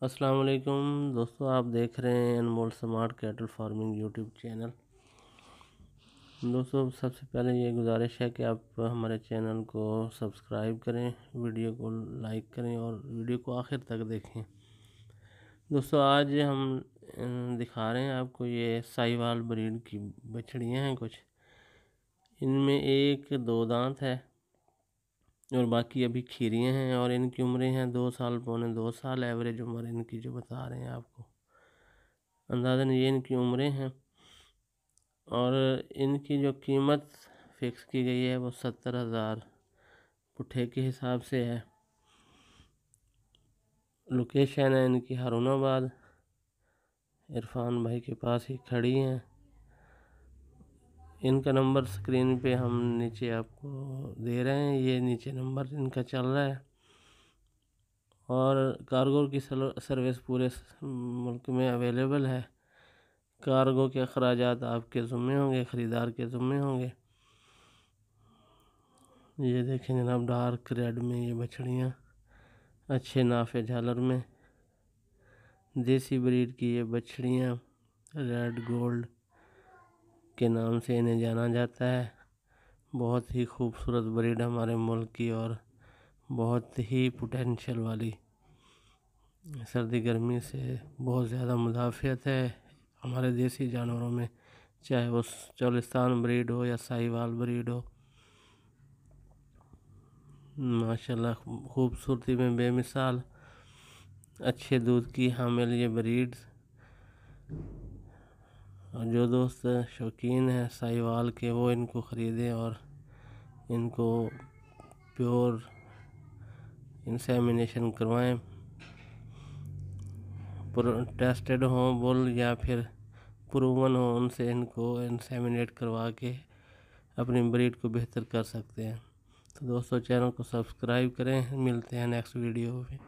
अस्सलाम वालेकुम दोस्तों, आप देख रहे हैं Anmol smart cattle farming YouTube channel. दोस्तों, सबसे पहले ये गुजारिश है कि आप हमारे चैनल को सब्सक्राइब करें, वीडियो को लाइक करें और वीडियो को आखिर तक देखें। दोस्तों, आज हम दिखा रहे हैं आपको ये साहिवाल ब्रीड की बछड़ियाँ हैं कुछ। इनमें एक दो दांत है और बाकी अभी खीरियाँ हैं और इनकी उम्रें हैं 2 साल, पौने 2 साल एवरेज उम्र इनकी जो बता रहे हैं आपको। अंदाज़न ये इनकी उम्रें हैं और इनकी जो कीमत फिक्स की गई है वो 70,000 पुट्ठे के हिसाब से है। लोकेशन है इनकी हारूनाबाद, इरफान भाई के पास ही खड़ी हैं। इनका नंबर स्क्रीन पे हम नीचे आपको दे रहे हैं, ये नीचे नंबर इनका चल रहा है। और कार्गो की सर्विस पूरे मुल्क में अवेलेबल है। कार्गो के अखराजात आपके ज़िम्मे होंगे, ख़रीदार के ज़िम्मे होंगे। ये देखें जनाब, डार्क रेड में ये बछड़ियाँ, अच्छे नाफे झालर में देसी ब्रीड की ये बछड़ियाँ रेड गोल्ड के नाम से इन्हें जाना जाता है। बहुत ही खूबसूरत ब्रीड हमारे मुल्क की और बहुत ही पोटेंशियल वाली। सर्दी गर्मी से बहुत ज़्यादा मुदाफ़ियत है हमारे देसी जानवरों में, चाहे वो चोलिस्तान ब्रीड हो या साहिवाल ब्रीड हो। माशाल्लाह खूबसूरती में बेमिसाल, अच्छे दूध की हामिल ये ब्रीड्स। और जो दोस्त शौकीन है साहिवाल के वो इनको ख़रीदें और इनको प्योर इंसेमिनेशन करवाएं, टेस्टेड हो बुल या फिर प्रूवन हो, उनसे इनको इंसेमिनेट करवा के अपनी ब्रीड को बेहतर कर सकते हैं। तो दोस्तों, चैनल को सब्सक्राइब करें। मिलते हैं नेक्स्ट वीडियो में।